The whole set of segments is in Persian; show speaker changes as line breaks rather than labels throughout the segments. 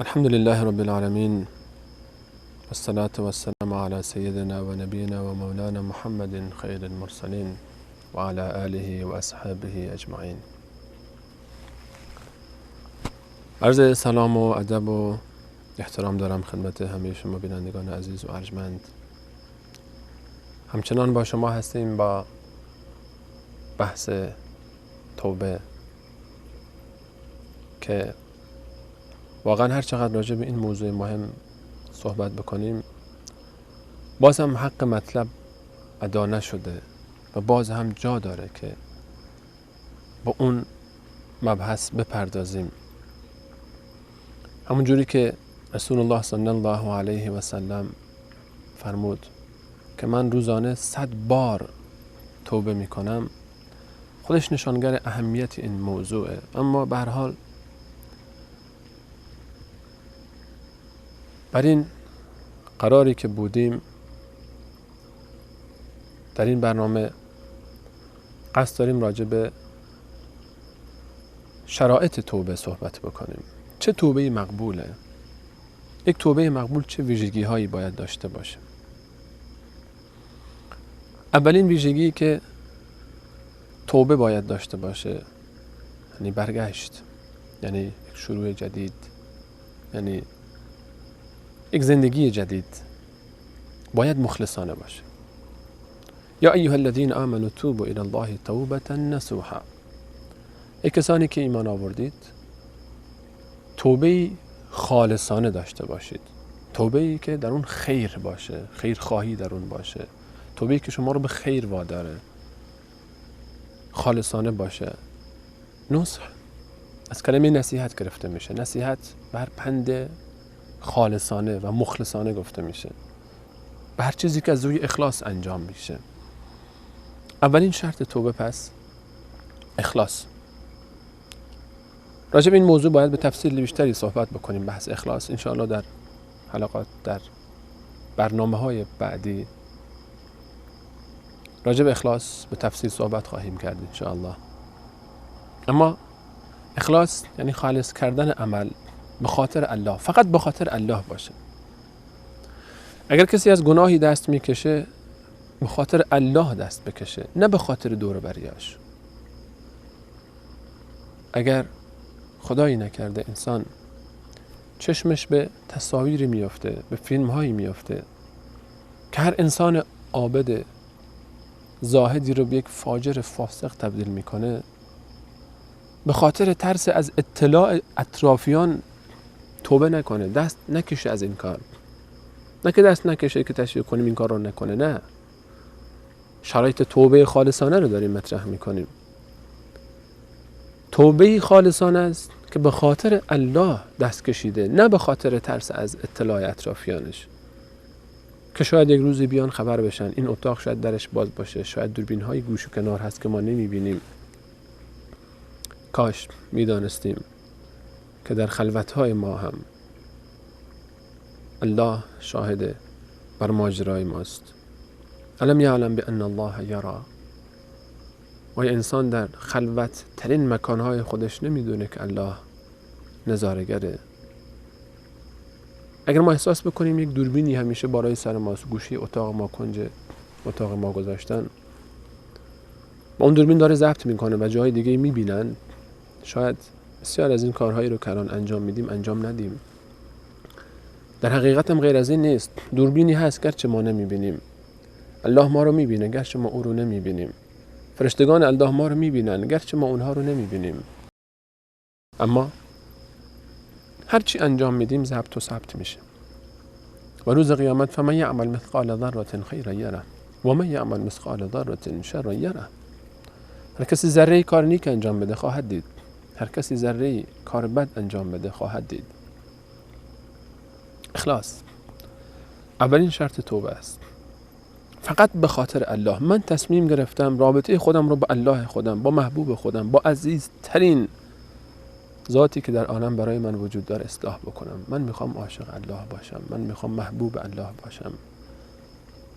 الحمد لله رب العالمين والصلاة والسلام على سيدنا ونبينا ومولانا محمد خير المرسلين وعلى آله وأصحابه أجمعين. عرض سلام و ادب و احترام دارم خدمت همه شما بینندگان عزیز و ارجمند. همچنان با شما هستیم با بحث توبه که واقعا هر چقدر راجع به این موضوع مهم صحبت بکنیم باز هم حق مطلب ادا نشده و باز هم جا داره که با اون مبحث بپردازیم. همون جوری که رسول الله صلی الله علیه و سلم فرمود که من روزانه 100 بار توبه میکنم، خودش نشانگر اهمیت این موضوعه. اما به هر حال بر این قراری که بودیم در این برنامه قصد داریم راجع به شرایط توبه صحبت بکنیم. چه توبه مقبوله؟ یک توبه مقبول چه ویژگی هایی باید داشته باشه؟ اولین ویژگی که توبه باید داشته باشه یعنی برگشت، یعنی یک شروع جدید، یعنی یک زندگی جدید. باید مخلصانه باشه. یا ایها الذین آمنوا توبوا الی الله توبة نصوحا. ای کسانی که ایمان آوردید توبه خالصانه داشته باشید. توبه‌ای که در اون خیر باشه، خیرخواهی در اون باشه، توبه‌ای که شما رو به خیر واداره، خالصانه باشه. نصح از کلمه نصیحت گرفته میشه. نصیحت بر پند خالصانه و مخلصانه گفته میشه، به هر چیزی که از روی اخلاص انجام میشه. اولین شرط توبه پس اخلاص. راجع به این موضوع باید به تفصیل بیشتری صحبت بکنیم. بحث اخلاص انشاءالله در حلقات، در برنامه‌های بعدی راجع به اخلاص به تفصیل صحبت خواهیم کرد انشاءالله. اما اخلاص یعنی خالص کردن عمل به خاطر الله، فقط به خاطر الله باشه. اگر کسی از گناهی دست میکشه به خاطر الله دست بکشه، نه به خاطر دور و بریاش. اگر خدایی نکرده انسان چشمش به تصاویری میافته، به فیلم هایی میافته که هر انسان عابد زاهدی رو به یک فاجر فاسق تبدیل میکنه، به خاطر ترس از اطلاع اطرافیان توبه نکنه، دست نکشه از این کار. نه که دست نکشه که تشویق کنیم این کار رو نکنه، نه. شرایط توبه خالصانه رو داریم مطرح میکنیم. توبه خالصانه است که به خاطر الله دست کشیده، نه به خاطر ترس از اطلاع اطرافیانش که شاید یک روزی بیان خبر بشن این اتاق شاید درش باز باشه، شاید دوربین های گوش و کنار هست که ما نمیبینیم. کاش میدانستیم که در خلوت های ما هم الله شاهد بر ماجرای ماست. الم یعلم بان الله یرا. و انسان در خلوت ترین مکانهای خودش نمیدونه که الله نظاره‌گره. اگر ما احساس بکنیم یک دوربینی همیشه بالای سر ماست، گوشی اتاق ما، کنج اتاق ما گذاشتن، با اون دوربین داره ضبط میکنه و جای دیگه میبینن، شاید بسیار از این کارهایی رو که الان انجام میدیم انجام ندیم. در حقیقت هم غیر از این نیست. دوربینی هست گرچه ما نمیبینیم. الله ما رو میبینه گرچه ما او رو نمیبینیم. فرشتگان الله ما رو میبینن گرچه ما اونها رو نمیبینیم. اما هرچی انجام میدیم ضبط و ثبت میشه. و روز قیامت فمن یعمل مثقال ذره خیرا یره و من یعمل مثقال ذره شرا یره. هر کسی ذره کار نیک انجام بده خواهد دید. هر کسی ذره کار بد انجام بده خواهد دید. اخلاص اولین شرط توبه است. فقط به خاطر الله. من تصمیم گرفتم رابطه خودم رو با الله خودم، با محبوب خودم، با عزیزترین ذاتی که در عالم برای من وجود داره اصلاح بکنم. من میخوام عاشق الله باشم. من میخوام محبوب الله باشم.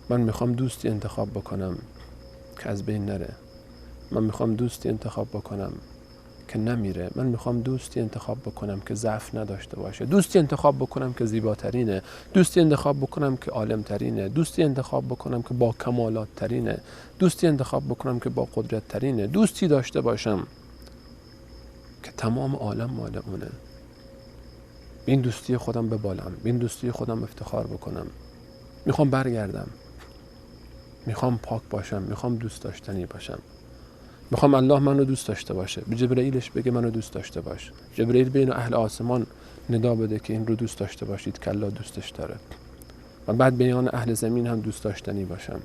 من میخوام دوستی انتخاب بکنم که از بین نره. من میخوام دوستی انتخاب بکنم که نمیره. من میخوام دوستی انتخاب بکنم که ضعف نداشته باشه، دوستی انتخاب بکنم که زیباترینه، دوستی انتخاب بکنم که عالمترینه، دوستی انتخاب بکنم که با کمالات ترینه، دوستی انتخاب بکنم که با قدرت ترینه، دوستی داشته باشم که تمام عالم مال اونه. این دوستی خودم ببالم، این دوستی خودم افتخار بکنم. میخوام برگردم، میخوام پاک باشم، میخوام دوست داشتنی باشم، میخوام الله منو دوست داشته باشه، به جبرئیلش بگه منو دوست داشته باش، جبرئیل بین اهل آسمان ندا بده که این رو دوست داشته باشید که الله دوستش داره، و بعد بیان اهل زمین هم دوست داشتنی باشم.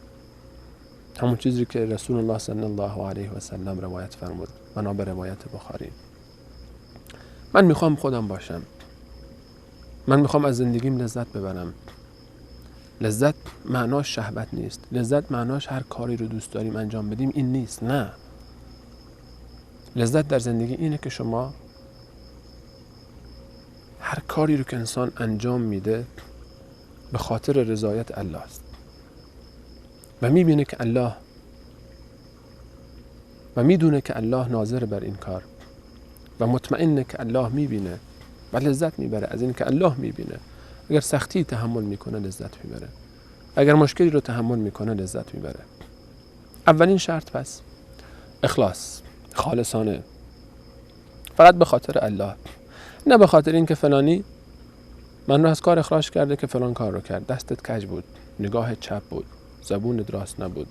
همون چیزی که رسول الله صلی الله علیه و سلم روایت فرمود، بنا به روایت بخاری. من میخوام خودم باشم، من میخوام از زندگیم لذت ببرم. لذت معناش شهوت نیست، لذت معناش هر کاری رو دوست داریم انجام بدیم این نیست، نه. لذت در زندگی اینه که شما هر کاری رو که انسان انجام میده به خاطر رضایت الله است و میبینه که الله و میدونه که الله ناظر بر این کار و مطمئنه که الله میبینه و لذت میبره از این که الله میبینه. اگر سختی تحمل میکنه لذت میبره، اگر مشکلی رو تحمل میکنه لذت میبره. اولین شرط پس اخلاص، خالصانه، فقط به خاطر الله، نه به خاطر این که فلانی من رو از کار اخراج کرده که فلان کار رو کرد، دستت کج بود، نگاه چپ بود، زبونت راست نبود،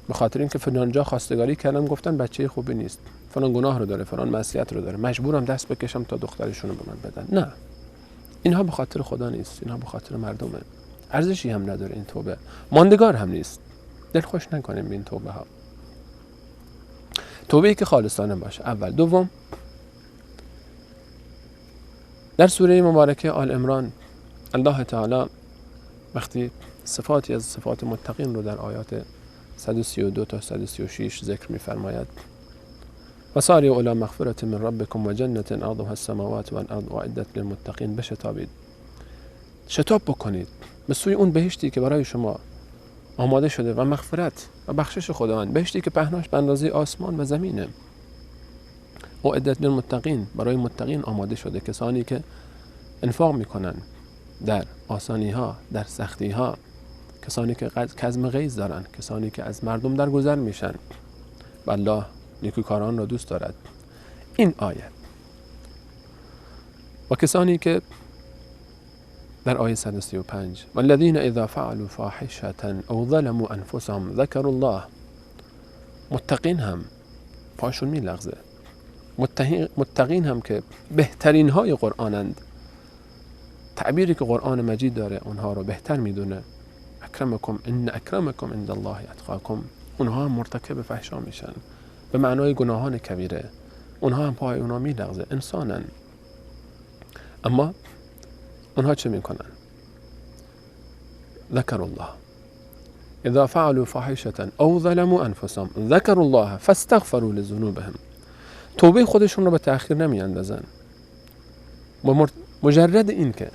به خاطر این که فلان جا خواستگاری کردم گفتن بچه خوبی نیست، فلان گناه رو داره، فلان معصیت رو داره، مجبورم دست بکشم تا دخترشون رو به من بدن. نه، اینها به خاطر خدا نیست، اینها به خاطر مردمه. ارزشی هم نداره این توبه، ماندگار هم نیست. دل خوش نکنیم به این توبه ها. توبه‌ای که خالصانه باشه اول. دوم، در سوره مبارکه آل عمران الله تعالی وقتی صفاتی از صفات متقین رو در آیات 132 تا 136 ذکر می‌فرماید و سارعوا الی مغفرة من ربکم و جنة عرضها السماوات والارض اعدت للمتقین، بشتابید، شتاب بکنید به سوی اون بهشتی که برای شما آماده شده و مغفرت و بخشش خداوند، بهشتی که پهناش به اندازه آسمان و زمینه. اعدت للمتقین، برای متقین آماده شده، کسانی که انفاق میکنن در آسانی ها، در سختی ها، کسانی که کظم غیظ دارن، کسانی که از مردم درگذر میشن و الله نیکوکاران را دوست دارد. این آیه. و کسانی که در آیه 135 والذین اذا فعلوا فاحشة او ظلموا انفسهم ذکروا الله، متقین هم پاشون میلغزه، متقین هم که بهترین های قرآنند، تعبیری که قرآن مجید داره اونها رو بهتر میدونه. اکرمکم ان اکرمکم عند الله اتقاکم، اونها هم مرتکب فحشا میشن به معنای گناهان کبیره، اونها هم پای اونها میلغزه، انسانن. اما اونها چه میکنن؟ ذکر الله اذا فعلوا فاحشة او ظلموا انفسهم ذکروا الله فاستغفروا لذنوبهم، توبه خودشون رو به تأخیر نمیاندازن. مجرد این که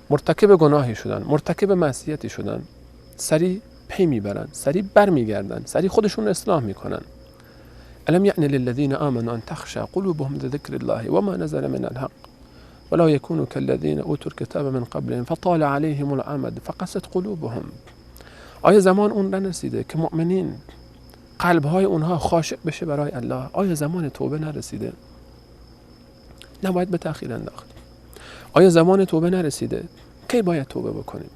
مرتکب گناهی شدن، مرتکب معصیتی شدن، سریع پی میبرن، سریع برمیگردن، سریع خودشون رو اصلاح میکنن. الم یعن للذین آمنوا ان تخشع قلوبهم لذکر الله وما نزل من الحق ولا يكونوا كالذين اوتوا الكتاب من قبلهم فطال عليهم الامد فقست قلوبهم. آیا زمان اون نرسیده که مؤمنین قلبهای اونها خاشع بشه برای الله؟ آیا زمان توبه نرسیده؟ نباید به تأخیر انداخت. آیا زمان توبه نرسیده؟ کی باید توبه بکنیم؟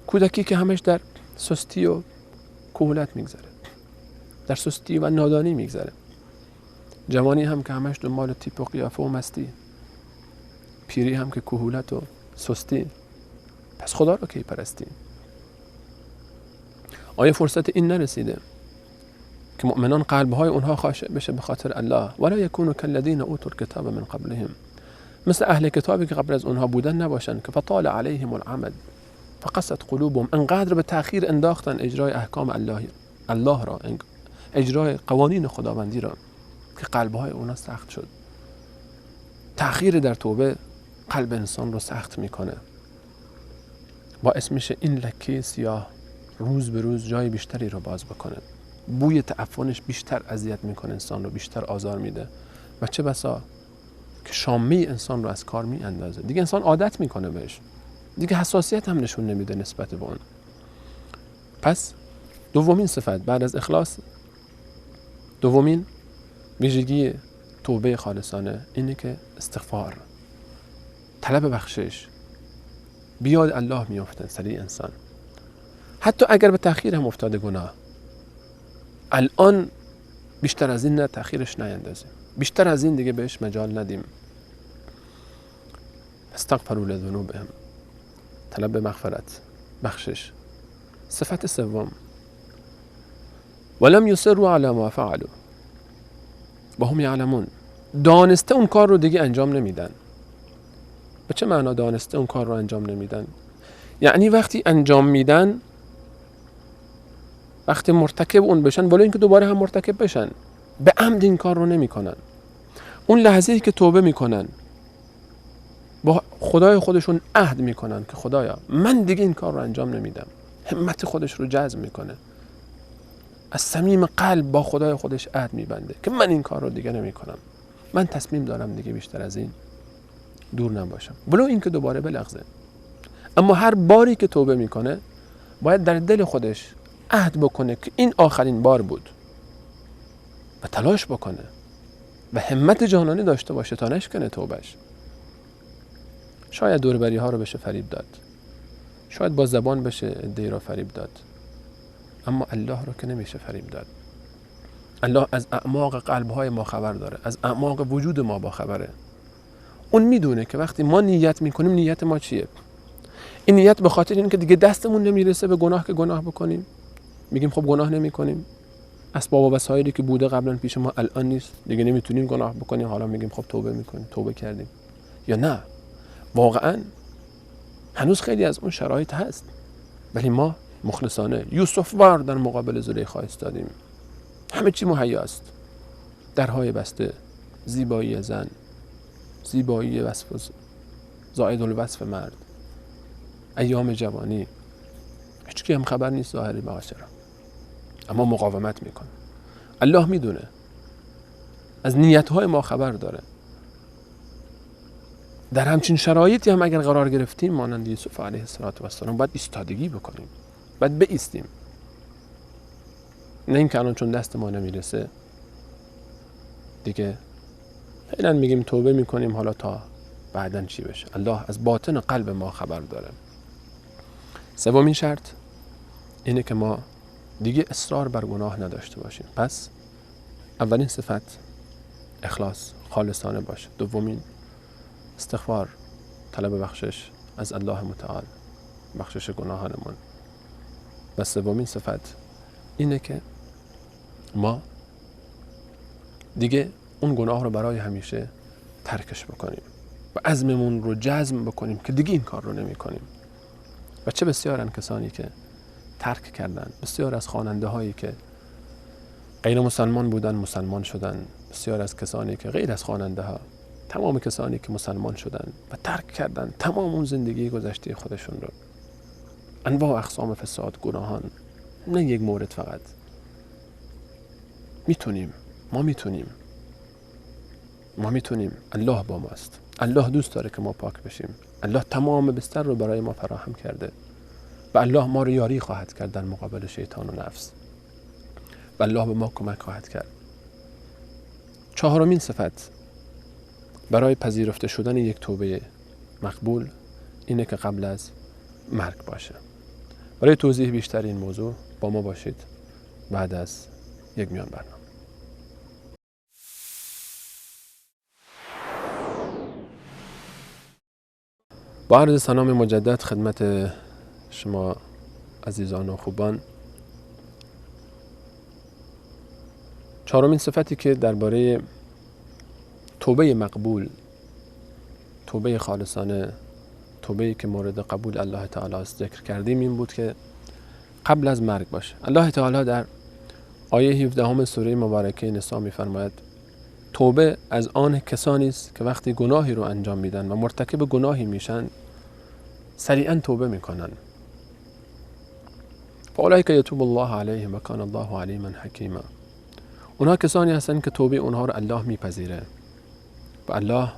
کودکی که همش در سستی و کهولت میگذره، در سستی و نادانی میگذره. جوانی هم که همش دنبال تیپ و قیافه و مستی، پیری هم که کهولت و سستی. پس خدا رو کی پرستیم؟ آیا فرصت این نرسیده که مؤمنان قلبهای اونها خاشع بشه به خاطر الله؟ ولا یکونوا کالذین اوتوا الکتاب من قبلهم، مثل اهل کتابی که قبل از اونها بودن نباشن که فطال علیهم الامد فقست قلوبهم، انقدر به تأخیر انداختن اجرای احکام الله را، اجرای قوانین خداوندی را که قلبهای اونها سخت شد. تأخیر در توبه قلب انسان رو سخت میکنه، باعث میشه این لکه سیاه روز به روز جای بیشتری رو باز بکنه، بوی تعفنش بیشتر اذیت میکنه انسان رو، بیشتر آزار میده و چه بسا که شامه انسان رو از کار میاندازه. دیگه انسان عادت میکنه بهش، دیگه حساسیت هم نشون نمیده نسبت به اون. پس دومین صفت بعد از اخلاص، دومین ویژگی توبه خالصانه اینه که استغفار، طلب بخشش، بیاد الله میفته سریع انسان، حتی اگر به تأخیر هم افتاده گناه، الان بیشتر از این نه تأخیرش نیندازیم، بیشتر از این دیگه بهش مجال ندیم. استغفروا لذنوبهم، طلب مغفرت، بخشش. صفت سوم ولم یصروا علی ما فعلوا و هم یعلمون، دانسته اون کار رو دیگه انجام نمیدن. به چه معنا دانسته اون کار رو انجام نمیدن؟ یعنی وقتی انجام میدن، وقتی مرتکب اون بشن، ولی اینکه دوباره هم مرتکب بشن، به عمد این کار رو نمیکنن. اون لحظه‌ای که توبه میکنن با خدای خودشون عهد میکنن که خدایا من دیگه این کار رو انجام نمیدم، همت خودش رو جزم میکنه، از صمیم قلب با خدای خودش عهد میبنده که من این کار رو دیگه نمیکنم، من تصمیم دارم دیگه بیشتر از این دور نباشم، ولو اینکه دوباره بلغزه. اما هر باری که توبه میکنه باید در دل خودش عهد بکنه که این آخرین بار بود و تلاش بکنه و همت جانانه داشته باشه تا نشکنه توبهش. شاید دوربری ها رو بشه فریب داد، شاید با زبان بشه عده‌ای را فریب داد، اما الله رو که نمیشه فریب داد. الله از اعماق قلب های ما خبر داره، از اعماق وجود ما با خبره. اون میدونه که وقتی ما نیت میکنیم نیت ما چیه. این نیت به خاطر این که دیگه دستمون نمیرسه به گناه که گناه بکنیم، میگیم خب گناه نمیکنیم، اسباب و وسایلی که بوده قبلا پیش ما الان نیست، دیگه نمیتونیم گناه بکنیم، حالا میگیم خب توبه میکنیم، توبه کردیم. یا نه، واقعا هنوز خیلی از اون شرایط هست، ولی ما مخلصانه یوسف وار در مقابل زلیخا ایستادیم، همه چی مهیاست، درهای بسته، زیبایی زن، زیبایی وصف زائد الوصف مرد، ایام جوانی، هیچ کی هم خبر نیست ظاهری معاشره، اما مقاومت میکنه. الله میدونه، از نیتهای ما خبر داره. در همچین شرایطی هم اگر قرار گرفتیم مانند یوسف علیه السلام باید ایستادگی بکنیم، باید بایستیم، نه اینکه الان چون دست ما نمیرسه دیگه فعلا میگیم توبه میکنیم حالا تا بعدن چی بشه. الله از باطن قلب ما خبر داره. سومین شرط اینه که ما دیگه اصرار بر گناه نداشته باشیم. پس اولین صفت اخلاص، خالصانه باشه. دومین استغفار، طلب بخشش از الله متعال، بخشش گناهانمون. و سومین صفت اینه که ما دیگه اون گناه رو برای همیشه ترکش بکنیم و عزممون رو جزم بکنیم که دیگه این کار رو نمی کنیم. و چه بسیارن کسانی که ترک کردن، بسیار از خواننده هایی که غیر مسلمان بودن مسلمان شدن، بسیار از کسانی که غیر از خواننده ها، تمام کسانی که مسلمان شدن و ترک کردن تمام اون زندگی گذشته خودشون رو، انواع اقسام فساد، گناهان، نه یک مورد فقط. ما میتونیم، الله با ماست، الله دوست داره که ما پاک بشیم، الله تمام بستر رو برای ما فراهم کرده و الله ما رو یاری خواهد کرد در مقابل شیطان و نفس و الله به ما کمک خواهد کرد. چهارمین صفت برای پذیرفته شدن یک توبه مقبول اینه که قبل از مرگ باشه. برای توضیح بیشتر این موضوع با ما باشید بعد از یک میان برنامه. با عرض سلام مجدد خدمت شما عزیزان و خوبان. چهارمین صفتی که درباره توبه مقبول، توبه خالصانه، توبه‌ای که مورد قبول الله تعالی ذکر کردیم این بود که قبل از مرگ باشه. الله تعالی در آیه 17 سوره مبارکه نساء می‌فرماید توبه از آن کسانی است که وقتی گناهی رو انجام میدن و مرتکب گناهی میشن سریعا توبه میکنن. فاولئک یتوب الله علیهم و کان الله علیما حکیما. اونها کسانی هستند که توبه اونها رو الله میپذیره و الله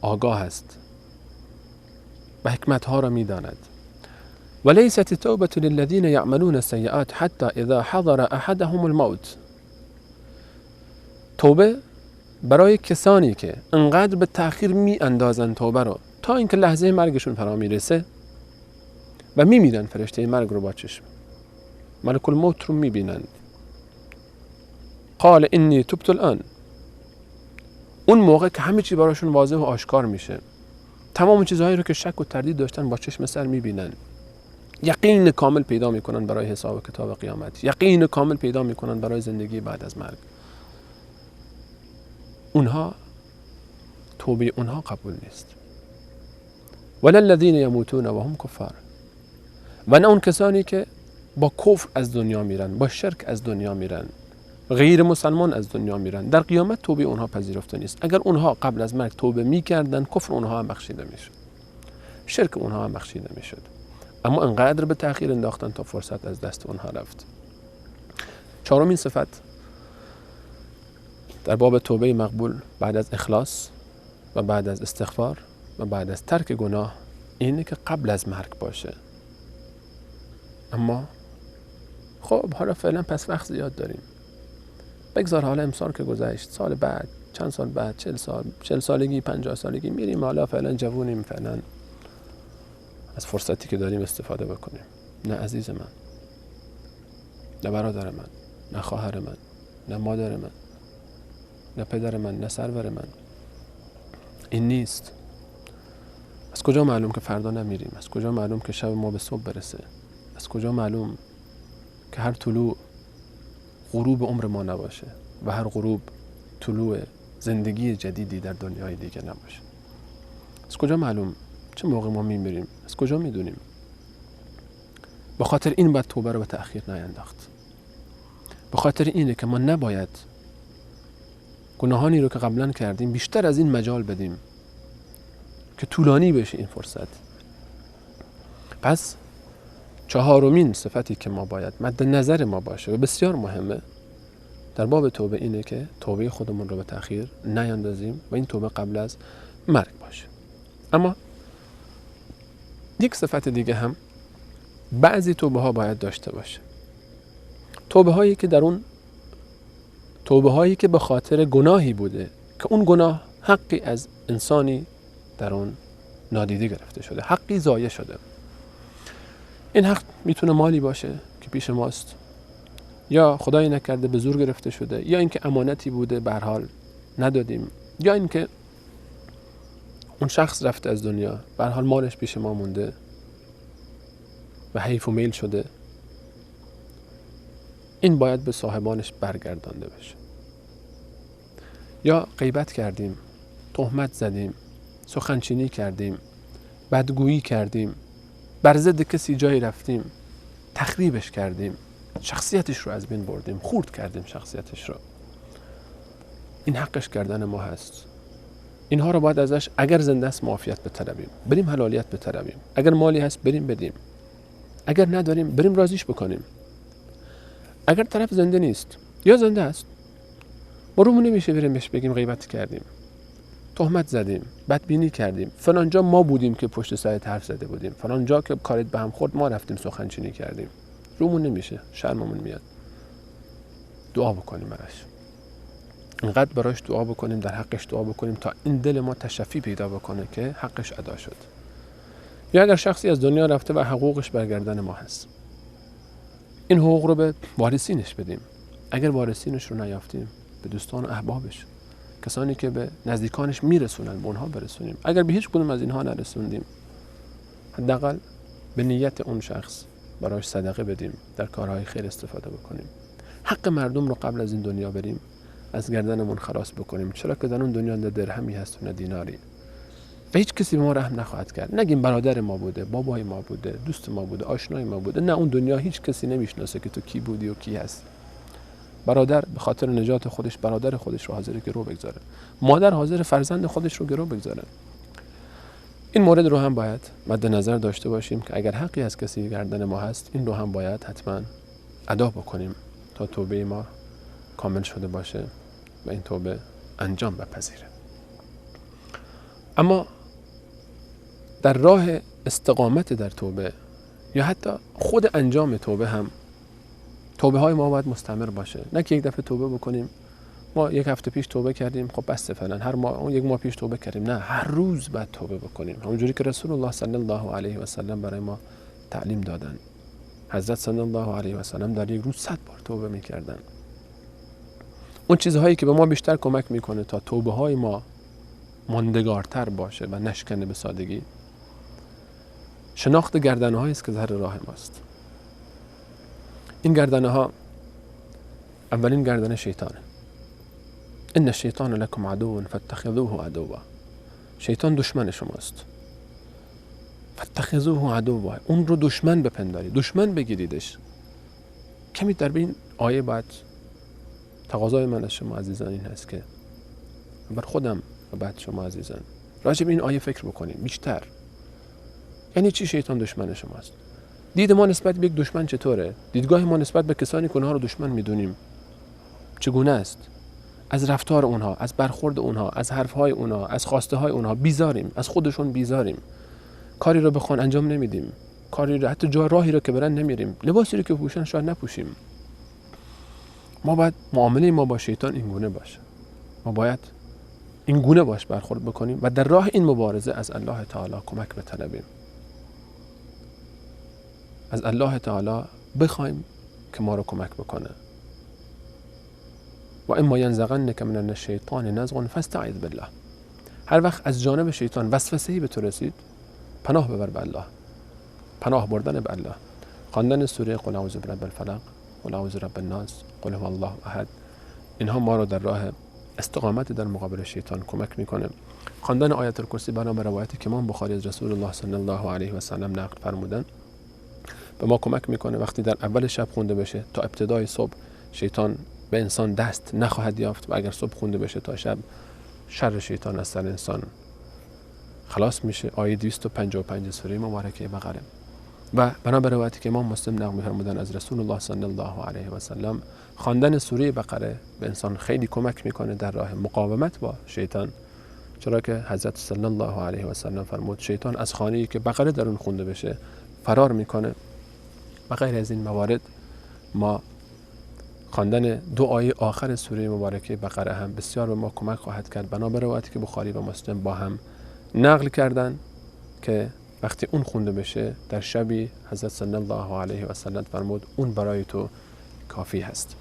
آگاه است و حکمت ها را میداند. وليست التوبة للذين يعملون السيئات حتى اذا حضر احدهم الموت. توبه برای کسانی که انقدر به تأخیر می اندازن توبه رو تا اینکه لحظه مرگشون فرا میرسه و میمیرن، فرشته مرگ رو با چشم ملک الموت رو میبینن. قال انی تبت الان. اون موقع که همه چی براشون واضح و آشکار میشه، تمام چیزهایی رو که شک و تردید داشتن با چشم سر میبینن، یقین کامل پیدا میکنن برای حساب و کتاب قیامت، یقین کامل پیدا میکنن برای زندگی بعد از مرگ. اونها توبه اونها قبول نیست. ولا الذين يموتون وهم كفار. و نه اون کسانی که با کفر از دنیا میرن، با شرک از دنیا میرن، غیر مسلمان از دنیا میرن، در قیامت توبه اونها پذیرفته نیست. اگر اونها قبل از مرگ توبه میکردن، کفر اونها هم بخشیده میشد، شرک اونها هم بخشیده میشد، اما انقدر به تأخیر انداختن تا فرصت از دست اونها رفت. چهارمین صفت در باب توبه مقبول بعد از اخلاص و بعد از استغفار و بعد از ترک گناه اینه که قبل از مرگ باشه. اما خب حالا فعلا پس وقت زیاد داریم، بگذار حالا امسال که گذشت، سال بعد، چند سال بعد، 40 سالگی، 50 سالگی میریم، حالا فعلا جوونیم، فعلا از فرصتی که داریم استفاده بکنیم. نه عزیز من، نه برادر من، نه خواهر من، نه مادر من، نه پدر من، نه سرور من. این نیست. از کجا معلوم که فردا نمیریم؟ از کجا معلوم که شب ما به صبح برسه؟ از کجا معلوم که هر طلوع غروب عمر ما نباشه و هر غروب طلوع زندگی جدیدی در دنیای دیگه نباشه؟ از کجا معلوم چه موقع ما میمیریم؟ از کجا میدونیم؟ به خاطر این باید توبه رو به تأخیر نینداخت. به خاطر اینه که ما نباید گناهانی رو که قبلا کردیم بیشتر از این مجال بدیم که طولانی بشه این فرصت. پس چهارمین صفتی که ما باید مد نظر ما باشه و بسیار مهمه در باب توبه اینه که توبه خودمون رو به تأخیر نیندازیم و این توبه قبل از مرگ باشه. اما یک صفت دیگه هم بعضی توبه ها باید داشته باشه. توبه هایی که در اون توبه هایی که به خاطر گناهی بوده که اون گناه حقی از انسانی در اون نادیده گرفته شده، حقی ضایع شده. این حق میتونه مالی باشه که پیش ماست، یا خدای نکرده به زور گرفته شده، یا اینکه امانتی بوده به هر حال ندادیم، یا اینکه اون شخص رفته از دنیا به هر حال مالش پیش ما مونده و حیف و میل شده. این باید به صاحبانش برگردانده بشه. یا غیبت کردیم، تهمت زدیم، سخنچینی کردیم، بدگویی کردیم، بر ضد کسی جایی رفتیم، تخریبش کردیم، شخصیتش رو از بین بردیم، خورد کردیم شخصیتش رو. این حقش کردن ما هست. اینها رو باید ازش اگر زنده است معافیت بطلبیم، بریم حلالیت بطلبیم، اگر مالی هست بریم بدیم، اگر نداریم بریم راضیش بکنیم. اگر طرف زنده نیست یا زنده است، ما رومون نمیشه بریم بهش بگیم غیبت کردیم، تهمت زدیم، بدبینی کردیم، فلان جا ما بودیم که پشت سرت حرف زده بودیم، فلان جا که کارت به هم خورد ما رفتیم سخنچینی کردیم. رومون نمیشه، شرممون میاد. دعا بکنیم براش، اینقدر براش دعا بکنیم، در حقش دعا بکنیم تا این دل ما تشفی پیدا بکنه که حقش ادا شد. یا اگر شخصی از دنیا رفته و حقوقش برگردن ما هست، این حقوق رو به وارثینش بدیم. اگر وارثینش رو نیافتیم به دوستان و احبابش، کسانی که به نزدیکانش میرسونن، به اونها برسونیم. اگر به هیچ کدوم از اینها نرسوندیم، حداقل به نیت اون شخص براش صدقه بدیم، در کارهای خیر استفاده بکنیم. حق مردم رو قبل از این دنیا بریم از گردنمون خلاص بکنیم، چرا که در اون دنیا نه درهمی هست و نه دیناری و هیچ کسی به ما رحم نخواهد کرد. نگیم برادر ما بوده، بابای ما بوده، دوست ما بوده، آشنای ما بوده. نه، اون دنیا هیچ کسی نمیشناسه که تو کی بودی و کی هستی. برادر به خاطر نجات خودش برادر خودش رو حاضر گرو بگذاره، مادر حاضر فرزند خودش رو گرو بگذاره. این مورد رو هم باید مد نظر داشته باشیم که اگر حقی از کسی گردن ما هست، این رو هم باید حتما ادا بکنیم تا توبه ما کامل شده باشه و این توبه انجام بپذیره. اما در راه استقامت در توبه یا حتی خود انجام توبه هم، توبه های ما باید مستمر باشه. نه که یک دفعه توبه بکنیم، ما یک هفته پیش توبه کردیم، خب بس فعلا هر ماه، اون یک ماه پیش توبه کردیم. نه، هر روز باید توبه بکنیم، همونجوری که رسول الله صلی الله علیه و سلم برای ما تعلیم دادن. حضرت صلی الله علیه و سلم در یک روز 100 بار توبه میکردن. اون چیزهایی که به ما بیشتر کمک میکنه تا توبه های ما ماندگارتر باشه و نشکنه به سادگی، شناخت گردنه هایی است که سر راه ماست. این گردنه ها، اولین گردنه شیطانه. ان الشیطان لکم عدو فاتخذوه عدوا. شیطان دشمن شماست. فاتخذوه عدوا، اون رو دشمن بپندارید، دشمن بگیریدش. کمی در این آیه باید تقاضای من از شما عزیزان این هست که بر خودم و بعد شما عزیزان راجع به این آیه فکر بکنیم بیشتر. یعنی چی شیطان دشمن شماست؟ دید ما نسبت به یک دشمن چطوره؟ دیدگاه ما نسبت به کسانی که اونها رو دشمن میدونیم چگونه است؟ از رفتار اونها، از برخورد اونها، از حرفهای اونها، از خواسته های اونها بیزاریم، از خودشون بیزاریم. کاری رو بخوان انجام نمیدیم، کاری رو، حتی جای راهی رو که برن نمیریم، لباسی رو که پوشن شاید نپوشیم. ما باید معامله ما با شیطان این گونه باشه. ما باید این گونه باش برخورد بکنیم و در راه این مبارزه از الله تعالی کمک بطلبیم. از الله تعالی بخوایم که ما رو کمک بکنه. و اما ینزغنک من الشیطان نزغ فاستعذ بالله. هر وقت از جانب شیطان وسوسه‌ای به تو رسید، پناه ببر به الله. پناه بردن به الله. خواندن سوره قل اعوذ برب الفلق، قل اعوذ برب الناس، قل هو الله احد، اینها ما رو در راه استقامت در مقابل شیطان کمک میکنه. خواندن آیت الکرسی بنا روایتی که امام بخاری از رسول الله صلی الله علیه و سلم نقل فرمودن به ما کمک میکنه. وقتی در اول شب خونده بشه تا ابتدای صبح، شیطان به انسان دست نخواهد یافت و اگر صبح خونده بشه تا شب، شر شیطان از سر انسان خلاص میشه. آیه 255 سوره مبارکه بقره. و بنا روایتی که امام مسلم نقل فرمودن از رسول الله صلی الله علیه و سلم، خواندن سوره بقره به انسان خیلی کمک میکنه در راه مقاومت با شیطان، چرا که حضرت صلی الله علیه و سلم فرمود شیطان از خانه‌ای که بقره در اون خونده بشه فرار میکنه. و غیر از این موارد، ما خواندن 2 آیه آخر سوره مبارکه بقره هم بسیار به ما کمک خواهد کرد. بنا به روایتی که بخاری و مسلم با هم نقل کردن که وقتی اون خونده بشه در شبی، حضرت صلی الله علیه و سلم فرمود اون برای تو کافی هست.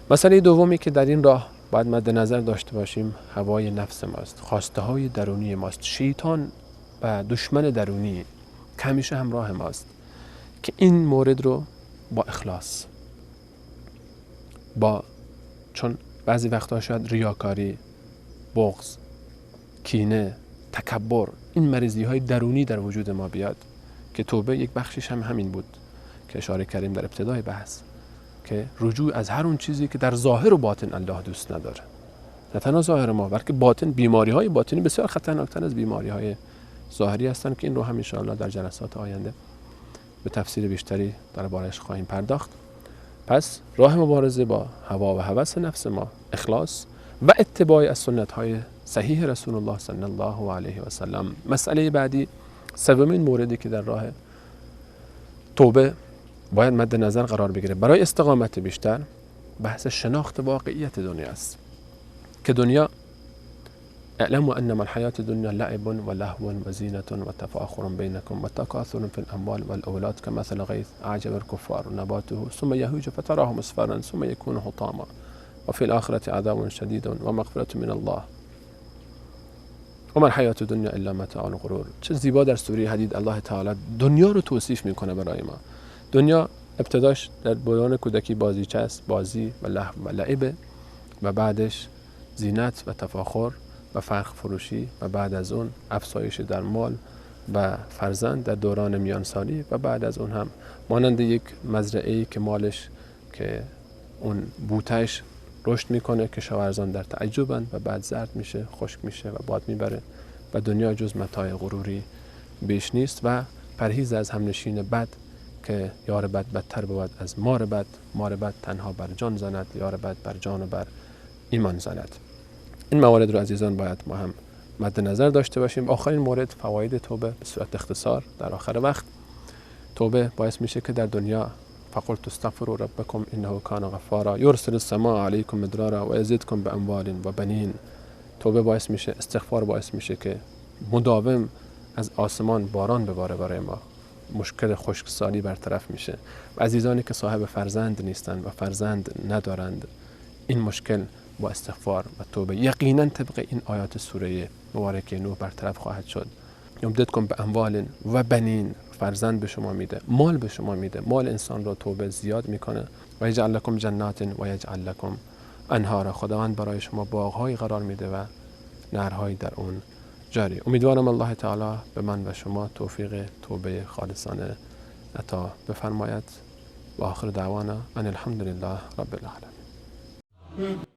مسئله دومی که در این راه باید مد نظر داشته باشیم، هوای نفس ماست، خواسته های درونی ماست. شیطان و دشمن درونی که همیشه همراه ماست، که این مورد رو با اخلاص، چون بعضی وقتا شاید ریاکاری، بغض، کینه، تکبر، این مریضی های درونی در وجود ما بیاد، که توبه یک بخشش هم همین بود که اشاره کردیم در ابتدای بحث، که رجوع از هر اون چیزی که در ظاهر و باطن الله دوست نداره. نه تنها ظاهر ما، بلکه باطن، بیماری های باطنی بسیار خطرناکتر از بیماری های ظاهری هستند که این رو هم ان شاء الله در جلسات آینده به تفسیر بیشتری دربارش خواهیم پرداخت. پس راه مبارزه با هوا و هوس نفس ما، اخلاص و اتباع از سنت های صحیح رسول الله صلی الله علیه و سلم. مسئله بعدی، سومین موردی که در راه توبه باید مد نظر قرار بگیره برای استقامت بیشتر، بحث شناخت واقعیت دنیا است. که دنیا، اعلموا انما الحیاة الدنیا لعب و لهو و زینة و تفاخر بینکم و تکاثر فی الاموال والاولاد كمثل غیث اعجب الكفار نباته ثم یهیج فتراه مصفرا ثم یکون حطاما و فی الآخرة عذاب شدید و مغفرة من الله و ما الحیاة الدنیا الا متاع الغرور. چه زیبا در سوره حدید الله تعالی دنیا رو توصیف میکنه برای ما. دنیا ابتداش در دوران کودکی بازیچه است، بازی و لهو و لعب، و بعدش زینت و تفاخر و فرق فروشی، و بعد از اون افزایش در مال و فرزند در دوران میانسالی، و بعد از اون هم مانند یک مزرعه‌ای که مالش، که اون بوتهش رشد میکنه، که کشاورزان در تعجبند و بعد زرد میشه، خشک میشه و باد میبره، و دنیا جز متاع غروری بیش نیست و پرهیز از همنشین بد که یار بد بدتر بود از مار بد. مار بد تنها بر جان زند، یار بد بر جان و بر ایمان زند. این موارد رو عزیزان باید ما هم مد نظر داشته باشیم. آخرین مورد فواید توبه به صورت اختصار در آخر وقت. توبه باعث میشه که در دنیا فقلت استغفروا ربکم انه کان غفارا یرسل السماء علیکم مدرارا و یزدکم باموال و بنین. توبه باعث میشه، استغفار باعث میشه که مداوم از آسمان باران بباره برای ما، مشکل خشکسالی برطرف میشه. و عزیزانی که صاحب فرزند نیستند و فرزند ندارند، این مشکل با استغفار و توبه یقینا طبق این آیات سوره مبارکه نوح برطرف خواهد شد. یمددکم به اموال و بنین، فرزند به شما میده، مال به شما میده. مال انسان را توبه زیاد میکنه. و یجعل لکم جنات و یجعل لکم انهارا، خداوند برای شما باغهایی قرار میده و نهرهایی در اون جاری. امیدوارم الله تعالی به من و شما توفیق توبه خالصانه عطا بفرماید. و آخر دعوانا ان الحمد لله رب العالمین.